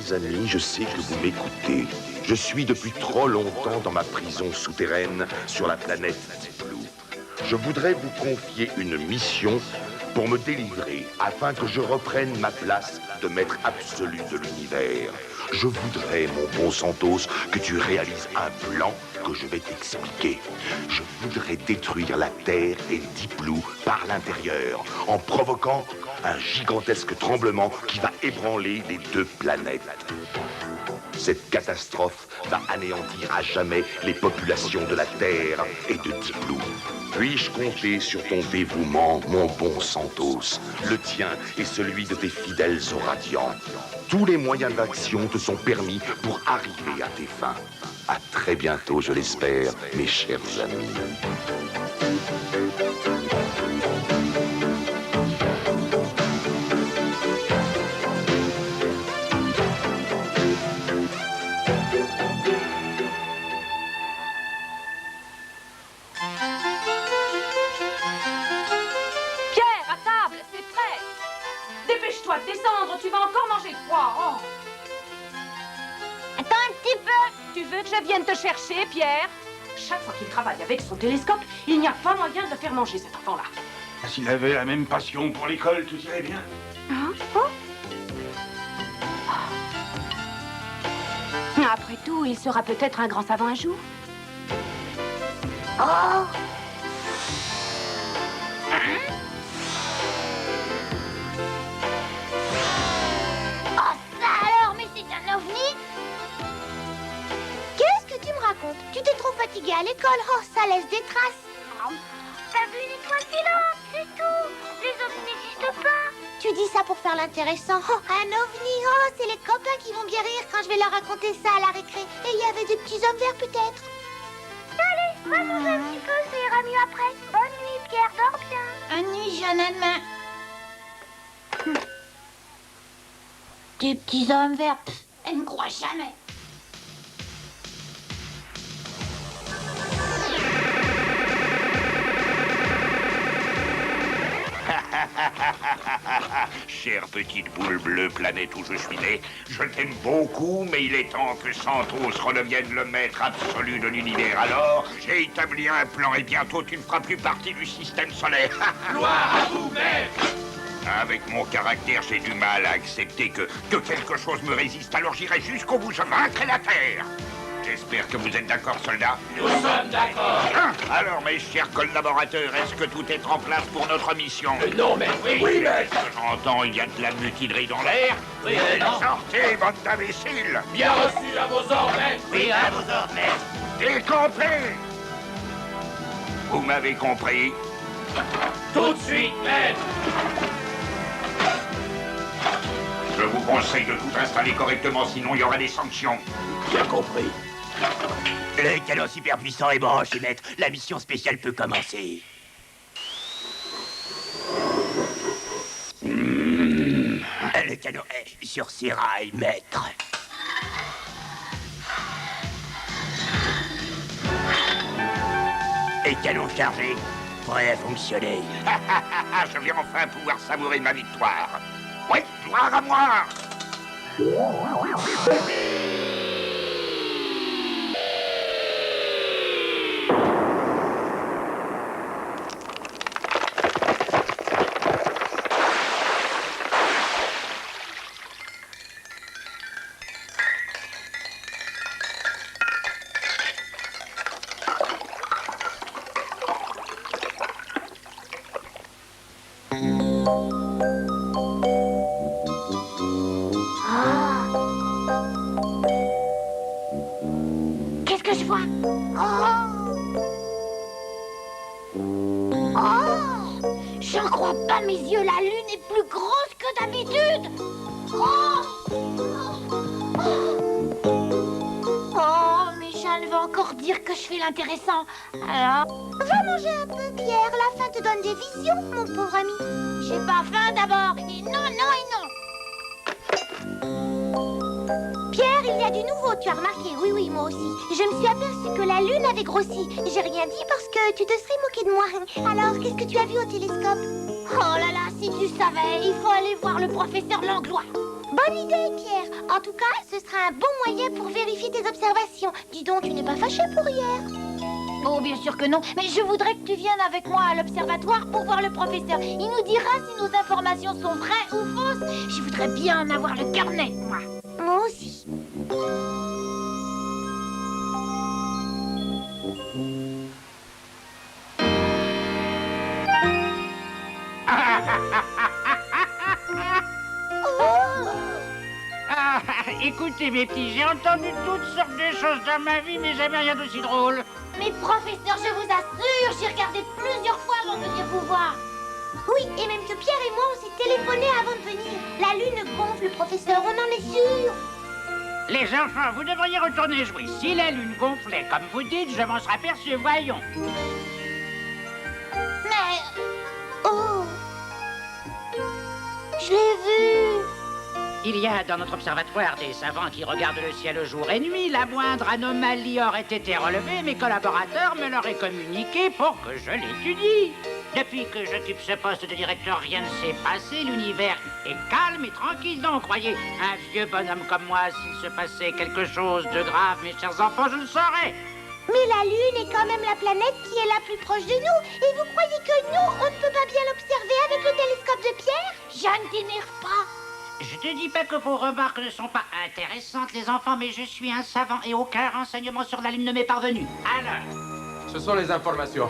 fidèles amis, je sais que vous m'écoutez. Je suis depuis trop longtemps dans ma prison souterraine sur la planète Blue. Je voudrais vous confier une mission pour me délivrer, afin que je reprenne ma place de maître absolu de l'univers. Je voudrais, mon bon Santos, que tu réalises un plan que je vais t'expliquer. Je voudrais détruire la Terre et Deep Blue par l'intérieur, en provoquant un gigantesque tremblement qui va ébranler les deux planètes. Cette catastrophe va anéantir à jamais les populations de la Terre et de Deep Blue. Puis-je compter sur ton dévouement, mon bon Santos, le tien et celui de tes fidèles Oradians? Tous les moyens d'action te sont permis pour arriver à tes fins. À très bientôt, je l'espère, mes chers amis. Descendre, tu vas encore manger froid. Oh. Attends un petit peu. Tu veux que je vienne te chercher, Pierre? Chaque fois qu'il travaille avec son télescope, il n'y a pas moyen de le faire manger, cet enfant-là. S'il avait la même passion pour l'école, tout irait bien. Hein? Oh. Après tout, il sera peut-être un grand savant un jour. Oh. Tu t'es trop fatiguée à l'école, oh, ça laisse des traces. T'as vu une étoile filante, c'est tout. Les ovnis n'existent pas. Tu dis ça pour faire l'intéressant. Oh, un ovni, oh, c'est les copains qui vont bien rire quand je vais leur raconter ça à la récré. Et il y avait des petits hommes verts peut-être. Allez, va manger un petit peu, ça ira mieux après. Bonne nuit, Pierre, dors bien. Bonne nuit, jeune homme. Des petits hommes verts, elle ne croit jamais. Chère petite boule bleue, planète où je suis né, je t'aime beaucoup, mais il est temps que Santos redevienne le maître absolu de l'univers. Alors, j'ai établi un plan et bientôt tu ne feras plus partie du système solaire. Gloire à vous, maître! Avec mon caractère, j'ai du mal à accepter que quelque chose me résiste, alors j'irai jusqu'au bout, je vaincrai la Terre. J'espère que vous êtes d'accord, soldats. Nous sommes d'accord. Alors, mes chers collaborateurs, est-ce que tout est en place pour notre mission? Non, maître, oui, maître. J'entends, il y a de la mutinerie dans l'air. Oui, non. Sortez, bande d'imbéciles. Bien reçu à vos ordres, maître. Oui, à vos ordres, maître. Décampez. Vous m'avez compris? Tout de suite, maître. Je vous conseille de tout installer correctement, sinon il y aura des sanctions. Bien compris. Le canon super puissant est branché, maître. La mission spéciale peut commencer. Le canon est sur ses rails, maître. Et canon chargé, prêt à fonctionner. Je vais enfin pouvoir savourer ma victoire. Oui, gloire à moi! Qu'est-ce que je vois? Oh! Oh! J'en crois pas mes yeux, la lune est plus grosse que d'habitude! Oh! Oh, mais Jeanne va encore dire que je fais l'intéressant. Alors? Va manger un peu, Pierre, la faim te donne des visions, mon pauvre ami. J'ai pas faim d'abord, et non, non et non! Pierre, il y a du nouveau, tu as remarqué? Oui, oui, moi aussi. Je me suis aperçue que la lune avait grossi. J'ai rien dit parce que tu te serais moqué de moi. Alors, qu'est-ce que tu as vu au télescope? Oh là là, si tu savais, il faut aller voir le professeur Langlois. Bonne idée, Pierre. En tout cas, ce sera un bon moyen pour vérifier tes observations. Dis donc, tu n'es pas fâché pour hier? Oh, bien sûr que non. Mais je voudrais que tu viennes avec moi à l'observatoire pour voir le professeur. Il nous dira si nos informations sont vraies ou fausses. Je voudrais bien en avoir le cœur net, moi. Moi aussi. Ah, écoutez mes petits, j'ai entendu toutes sortes de choses dans ma vie, mais jamais rien d'aussi drôle. Mais professeur, je vous assure, j'ai regardé plusieurs fois avant de venir vous voir. Oui, et même que Pierre et moi, on s'est téléphoné avant de venir. La lune gonfle, professeur, on en est sûr. Les enfants, vous devriez retourner jouer. Si la lune gonflait, comme vous dites, je m'en serais aperçu, voyons. Mais... Oh... Je l'ai vu. Il y a dans notre observatoire des savants qui regardent le ciel jour et nuit. La moindre anomalie aurait été relevée. Mes collaborateurs me l'auraient communiqué pour que je l'étudie. Depuis que j'occupe ce poste de directeur, rien ne s'est passé. L'univers est calme et tranquille. Donc, croyez, un vieux bonhomme comme moi, s'il se passait quelque chose de grave, mes chers enfants, je le saurais. Mais la Lune est quand même la planète qui est la plus proche de nous. Et vous croyez que nous, on ne peut pas bien l'observer avec le télescope de Pierre? Je ne t'énerve pas. Je te dis pas que vos remarques ne sont pas intéressantes, les enfants, mais je suis un savant et aucun renseignement sur la Lune ne m'est parvenu. Alors... Ce sont les informations.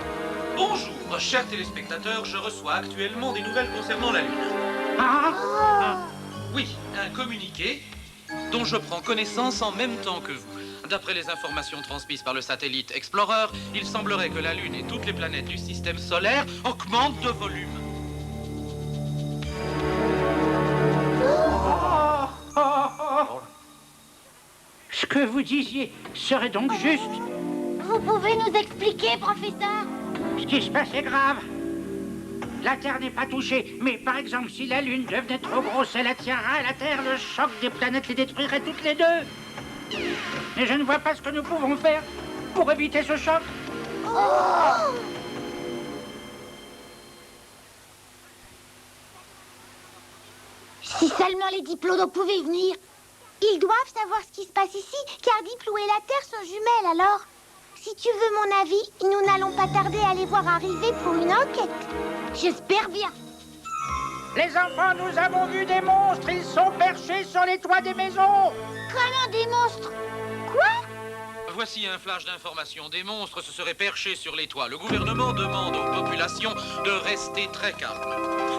Bonjour, chers téléspectateurs, je reçois actuellement des nouvelles concernant la Lune. Oui, un communiqué dont je prends connaissance en même temps que vous. D'après les informations transmises par le satellite Explorer, il semblerait que la Lune et toutes les planètes du système solaire augmentent de volume. Ce que vous disiez serait donc juste. Vous pouvez nous expliquer, professeur? Ce qui se passe est grave. La Terre n'est pas touchée, mais par exemple, si la Lune devenait trop grosse, elle attirerait à la Terre. Le choc des planètes les détruirait toutes les deux. Et je ne vois pas ce que nous pouvons faire pour éviter ce choc. Oh! Si seulement les diplodos pouvaient venir. Ils doivent savoir ce qui se passe ici, car Diplo et la Terre sont jumelles, alors. Si tu veux mon avis, nous n'allons pas tarder à les voir arriver pour une enquête. J'espère bien. Les enfants, nous avons vu des monstres. Ils sont perchés sur les toits des maisons. Comment des monstres? Quoi? Voici un flash d'information. Des monstres se seraient perchés sur les toits. Le gouvernement demande aux populations de rester très calmes.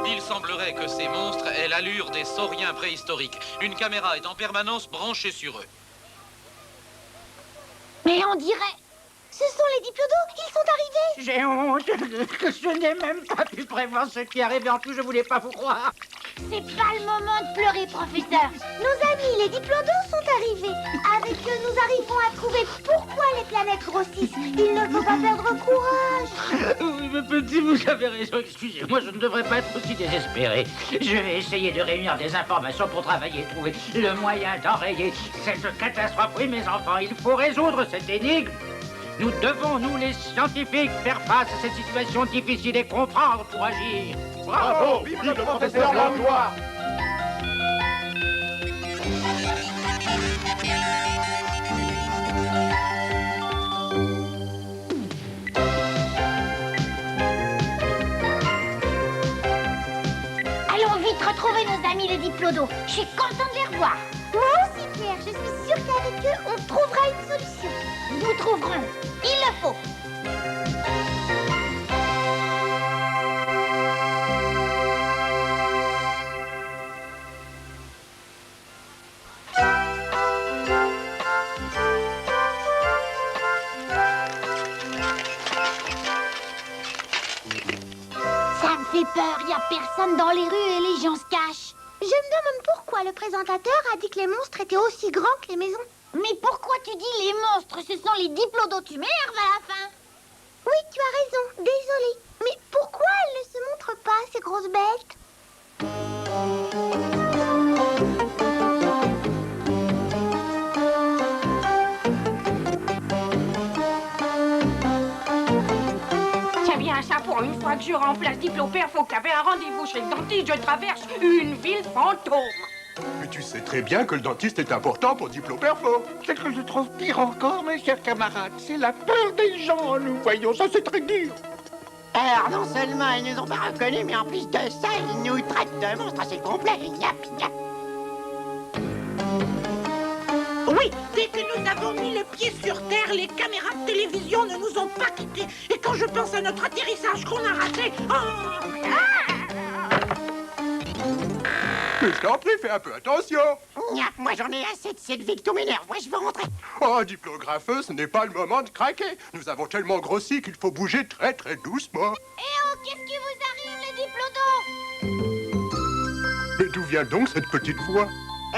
Il semblerait que ces monstres aient l'allure des sauriens préhistoriques. Une caméra est en permanence branchée sur eux. Mais on dirait... Ce sont les diplodos, ils sont arrivés. J'ai honte que je n'ai même pas pu prévoir ce qui arrivait. En tout, je voulais pas vous croire. C'est pas le moment de pleurer, professeur. Nos amis, les diplodos, sont arrivés. Avec eux, nous arrivons à trouver pourquoi les planètes grossissent. Il ne faut pas perdre courage. Oui, mais petit, vous avez raison. Excusez-moi, je ne devrais pas être aussi désespéré. Je vais essayer de réunir des informations pour travailler et trouver le moyen d'enrayer cette catastrophe. Oui, mes enfants, il faut résoudre cette énigme. Nous devons, nous les scientifiques, faire face à cette situation difficile et comprendre pour agir. Bravo, vive le professeur Langlois. Allons vite retrouver nos amis les diplodos. Je suis content de les revoir. Moi aussi, Pierre. Je suis sûre qu'avec eux, on trouvera une solution. Nous trouverons. Il le faut. Ça me fait peur. Il n'y a personne dans les rues et les gens se cachent. Je me demande pourquoi le présentateur a dit que les monstres étaient aussi grands que les maisons. Mais pourquoi tu dis les monstres? Ce sont les diplodos, tu m'énerves à la fin. Oui, tu as raison, désolée. Mais pourquoi elles ne se montrent pas, ces grosses bêtes? Tiens bien ça, pour une fois que je remplace Diplo Père, faut que t'avais un rendez-vous chez le dentiste, je traverse une ville fantôme. tu sais très bien que le dentiste est important pour Diplo Perfo. Ce que je trouve pire encore, mes chers camarades, c'est la peur des gens en nous voyant. Ça, c'est très dur. Alors, non seulement ils nous ont pas reconnus, mais en plus de ça, ils nous traitent de monstres assez complets. Yap, yap. Oui, dès que nous avons mis le pied sur terre, les caméras de télévision ne nous ont pas quittés. Et quand je pense à notre atterrissage qu'on a raté... Mais je t'en prie, fais un peu attention. Moi, j'en ai assez de cette vie qui m'énerve. Moi, je veux rentrer. Oh, diplographeux, ce n'est pas le moment de craquer. Nous avons tellement grossi qu'il faut bouger très très doucement. Eh oh, qu'est-ce qui vous arrive, les diplodons? Mais d'où vient donc cette petite voix?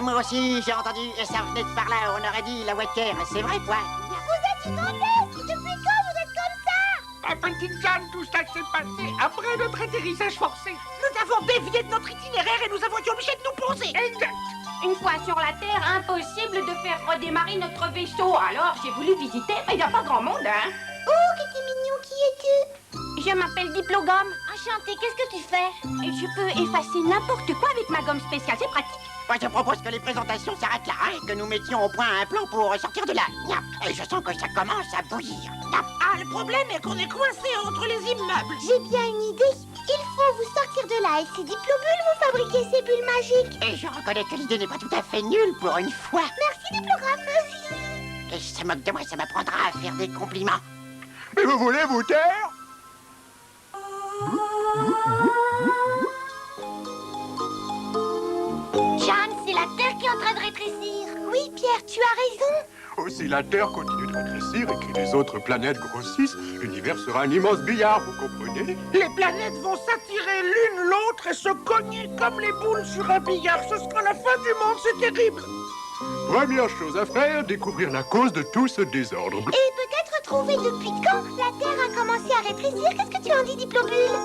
Moi aussi, j'ai entendu, et ça venait de par là, on aurait dit la Wacker, c'est vrai quoi? Vous êtes gigantesque! Depuis quand vous êtes comme ça? Ma petite Jeanne, tout ça s'est passé après notre atterrissage forcé. Nous avons dévié de notre itinéraire et nous avons été obligés de nous poser. Exact. Une fois sur la Terre, impossible de faire redémarrer notre vaisseau. Alors, j'ai voulu visiter, mais il n'y a pas grand monde, hein. Oh, que t'es mignon, qui es-tu? Je m'appelle Diplogomme. Enchanté, qu'est-ce que tu fais? Et je peux effacer n'importe quoi avec ma gomme spéciale, c'est pratique. Moi, je propose que les présentations s'arrêtent là et que nous mettions au point un plan pour sortir de là. Et je sens que ça commence à bouillir. Ah, le problème est qu'on est coincé entre les immeubles. J'ai bien une idée. Il faut vous sortir de là et ces diplobulles vous fabriquez ces bulles magiques. Et je reconnais que l'idée n'est pas tout à fait nulle pour une fois. Merci, diplographeuse. Et si ça moque de moi, ça m'apprendra à faire des compliments. Mais vous voulez vous taire? Jeanne, c'est la Terre qui est en train de rétrécir. Oui, Pierre, tu as raison. Oh, si la Terre continue de rétrécir et que les autres planètes grossissent, l'univers sera un immense billard, vous comprenez? Les planètes vont s'attirer l'une l'autre et se cogner comme les boules sur un billard. Ce sera la fin du monde, c'est terrible. Première chose à faire, découvrir la cause de tout ce désordre. Et peut-être trouver depuis quand la Terre a commencé à rétrécir. Qu'est-ce que tu en dis, Diplobule?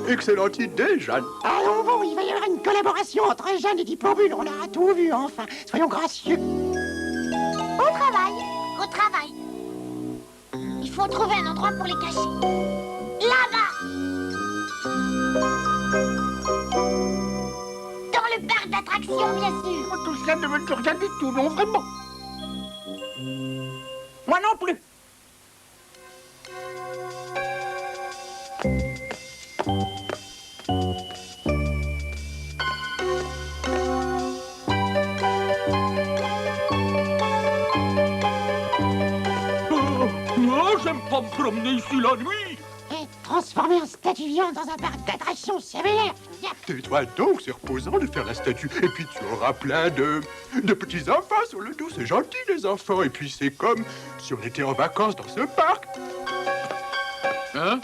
Excellente idée, Jeanne. Allons, bon, il va y avoir une collaboration entre Jeanne et Diplobule. On aura tout vu, enfin. Soyons gracieux. Au travail. Au travail. Il faut trouver un endroit pour les cacher. Là-bas. Dans le parc d'attractions, bien sûr. Tout cela ne veut plus rien du tout, non, vraiment. Moi non plus. J'aime pas me promener ici la nuit. Et transformer un statue vivante dans un parc d'attractions, c'est vénère. Tais-toi donc, c'est reposant de faire la statue. Et puis tu auras plein de petits-enfants sur le dos. C'est gentil, les enfants. Et puis c'est comme si on était en vacances dans ce parc. Hein?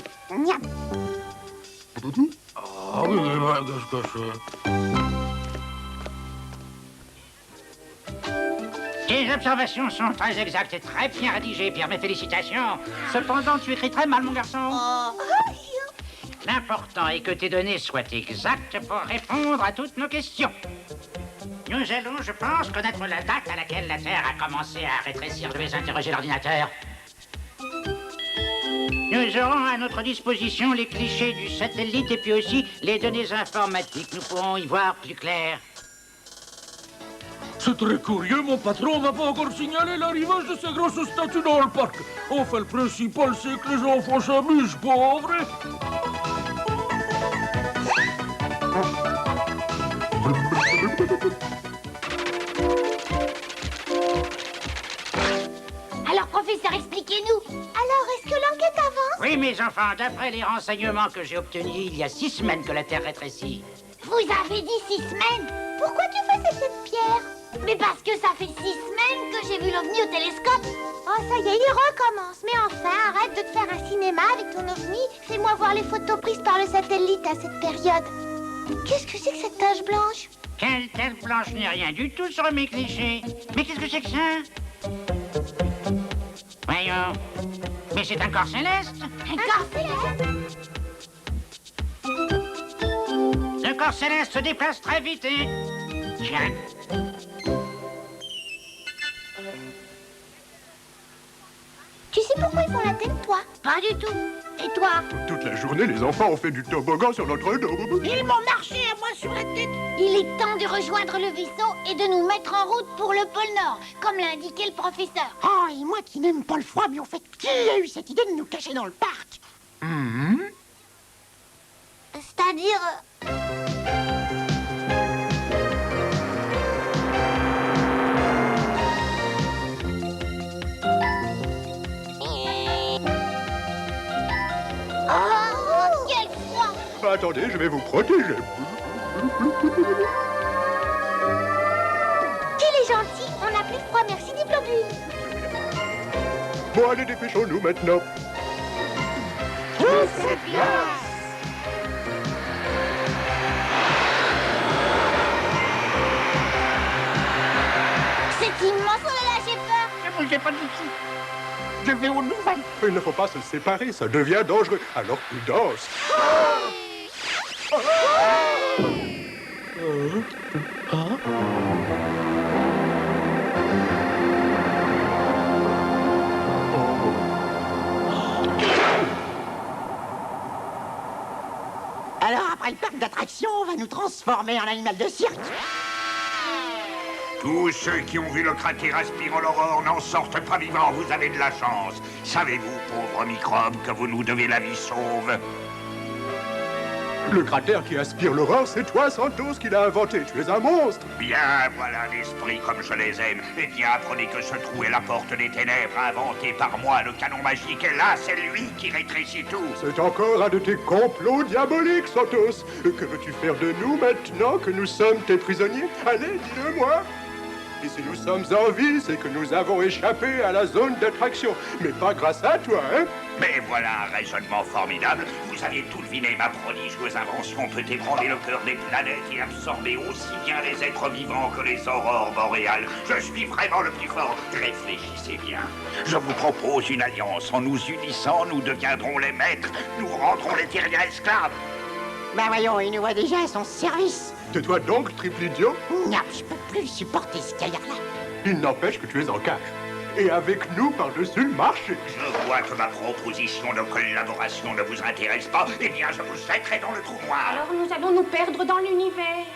Ah oui, mais qu'est-ce que c'est? Tes observations sont très exactes et très bien rédigées, Pierre, mes félicitations. Cependant, tu écris très mal, mon garçon. L'important est que tes données soient exactes pour répondre à toutes nos questions. Nous allons, je pense, connaître la date à laquelle la Terre a commencé à rétrécir. Je vais interroger l'ordinateur. Nous aurons à notre disposition les clichés du satellite et puis aussi les données informatiques. Nous pourrons y voir plus clair. C'est très curieux, mon patron n'a pas encore signalé l'arrivage de ces grosses statues dans le parc. Enfin, le principal, c'est que les enfants s'amusent, pas vrai? Alors, professeur, expliquez-nous. Alors, est-ce que l'enquête avance? Oui, mes enfants, d'après les renseignements que j'ai obtenus, il y a 6 semaines que la Terre rétrécit. Vous avez dit 6 semaines? Pourquoi tu faisais cette pierre? Mais parce que ça fait 6 semaines que j'ai vu l'OVNI au télescope. Oh, ça y est, il recommence. Mais enfin, arrête de te faire un cinéma avec ton OVNI. Fais-moi voir les photos prises par le satellite à cette période. Qu'est-ce que c'est que cette tache blanche? Quelle tache blanche n'est rien du tout sur mes clichés. Mais qu'est-ce que c'est que ça? Voyons. Mais c'est un corps céleste. Un corps céleste? Le corps céleste se déplace très vite et... Tiens. Tu sais pourquoi ils font la tête, toi? Pas du tout. Et toi? Toute la journée, les enfants ont fait du toboggan sur notre dos. Ils m'ont marché à moi sur la tête. Il est temps de rejoindre le vaisseau et de nous mettre en route pour le pôle Nord, comme l'a indiqué le professeur. Oh, et moi qui n'aime pas le froid, mais au fait, qui a eu cette idée de nous cacher dans le parc? C'est-à-dire... Oh, quel froid! Attendez, je vais vous protéger. Qu'il est gentil, on n'a plus froid, merci Diplodule. Bon, allez, dépêchons-nous maintenant. Tout c'est bien. C'est immense, oh là là, j'ai peur. Ne bougez pas d'ici. Je vais aux nouvelles. Il ne faut pas se séparer, ça devient dangereux. Alors prudence. Alors, après le parc d'attractions, on va nous transformer en animal de cirque. Tous ceux qui ont vu le cratère aspirant l'aurore n'en sortent pas vivants, vous avez de la chance. Savez-vous, pauvres microbes, que vous nous devez la vie sauve? Le cratère qui aspire l'aurore, c'est toi, Santos, qui l'as inventé. Tu es un monstre. Bien, voilà un esprit comme je les aime. Eh bien, apprenez que ce trou est la porte des ténèbres inventé par moi, le canon magique. Et là, c'est lui qui rétrécit tout. C'est encore un de tes complots diaboliques, Santos. Que veux-tu faire de nous maintenant que nous sommes tes prisonniers? Allez, dis-le-moi. Et si nous sommes en vie, c'est que nous avons échappé à la zone d'attraction. Mais pas grâce à toi, hein? Mais voilà un raisonnement formidable. Vous aviez tout deviné, ma prodigieuse invention peut ébranler le cœur des planètes et absorber aussi bien les êtres vivants que les aurores boréales. Je suis vraiment le plus fort. Réfléchissez bien. Je vous propose une alliance. En nous unissant, nous deviendrons les maîtres. Nous rendrons les terriens esclaves. Ben voyons, il nous voit déjà à son service. Tais-toi donc, triple idiot. Non, je peux plus supporter ce gaillard-là. Il n'empêche que tu es en cage. Et avec nous par-dessus le marché. Je vois que ma proposition de collaboration ne vous intéresse pas. Eh bien, je vous jetterai dans le trou noir. Alors nous allons nous perdre dans l'univers.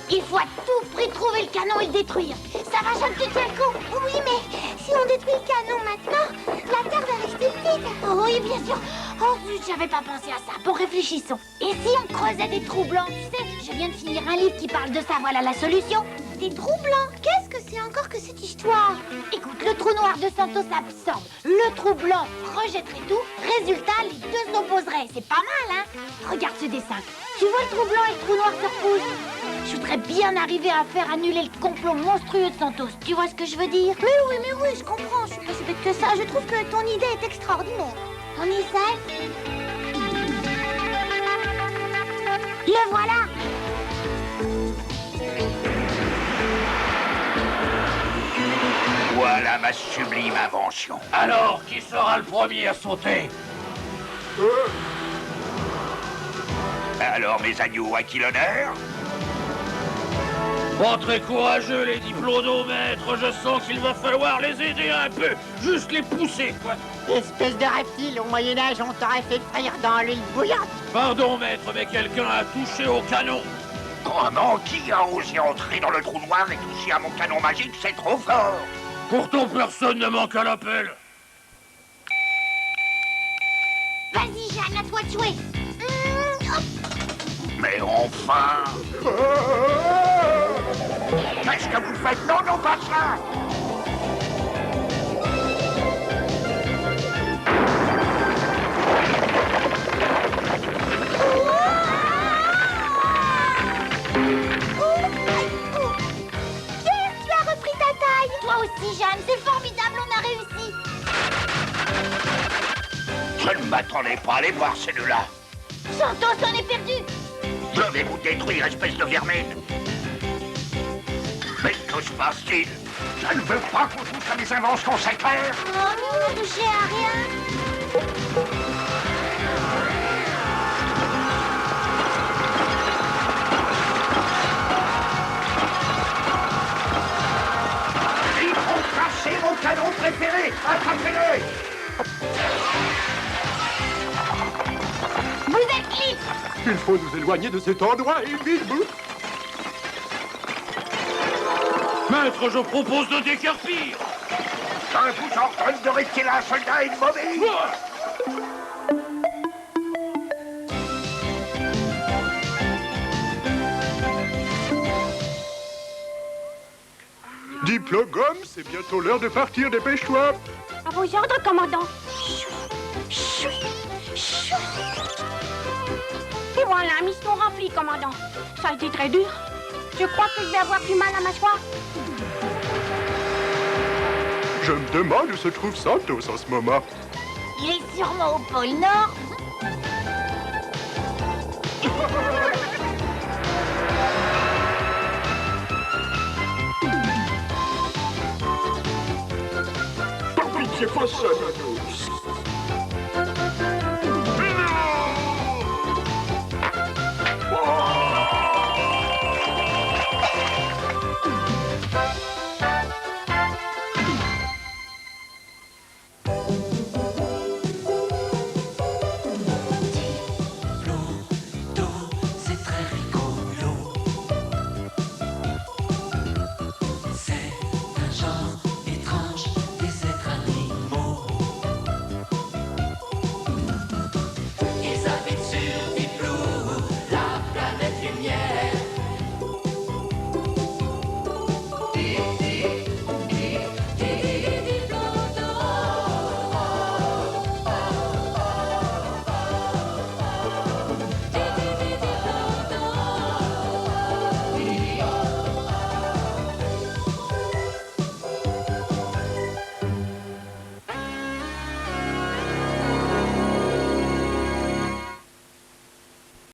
Il faut à tout prix trouver le canon et le détruire. Ça va, Jeanne, tu tiens le coup? Oui, mais si on détruit le canon maintenant, la Terre va rester vide. Oh, oui, bien sûr. Oh, zut, j'avais pas pensé à ça. Bon, réfléchissons. Et si on creusait des trous blancs? Tu sais, je viens de finir un livre qui parle de ça. Voilà la solution. Des trous blancs? Qu'est-ce que c'est encore que cette histoire? Écoute, le trou noir de Santos absorbe. Le trou blanc rejetterait tout. Résultat, les deux s'opposeraient. C'est pas mal, hein? Regarde ce dessin. Tu vois le trou blanc et le trou noir se repoussent? Je voudrais bien arriver à faire annuler le complot monstrueux de Santos. Tu vois ce que je veux dire? Mais oui, je comprends. Je suis pas si bête que ça. Je trouve que ton idée est extraordinaire. On essaie? Le voilà! Voilà ma sublime invention. Alors, qui sera le premier à sauter? Alors, mes agneaux, à qui l'honneur? Pas très courageux, les diplodomètres. Je sens qu'il va falloir les aider un peu. Juste les pousser, quoi. Espèce de reptile, au Moyen-Âge, on t'aurait fait frire dans l'huile bouillante. Pardon, maître, mais quelqu'un a touché au canon. Comment? Qui a osé entrer dans le trou noir et toucher à mon canon magique? C'est trop fort. Pourtant, personne ne manque à l'appel. Vas-y, Jeanne, à toi de jouer. Mais enfin! Qu'est-ce que vous faites? Non, non, pas ça! Pierre, tu as repris ta taille. Toi aussi, Jeanne, c'est formidable, on a réussi. Je ne m'attendais pas à les voir, ces deux-là. Santos, on est perdu. Je vais vous détruire, espèce de vermine. Mais que se passe-t-il? Je ne veux pas qu'on touche à mes inventions, c'est clair? Oh, mais on n'a touché à rien. Ils ont cassé mon canon préféré. Attrapez-les! Vous êtes libre. Il faut nous éloigner de cet endroit et vite, vous. Maître, je propose de décarpir. Je vous ordonne de rester là, soldat immobile. Diplogum, c'est bientôt l'heure de partir, dépêche-toi. À vos ordres, commandant. Et voilà, mission remplie, commandant. Ça a été très dur. Je crois que je vais avoir du mal à m'asseoir. Je me demande où se trouve Santos en ce moment. Il est sûrement au pôle Nord. Par pitié, pas ça, Santos. C'est très rigolo. C'est un genre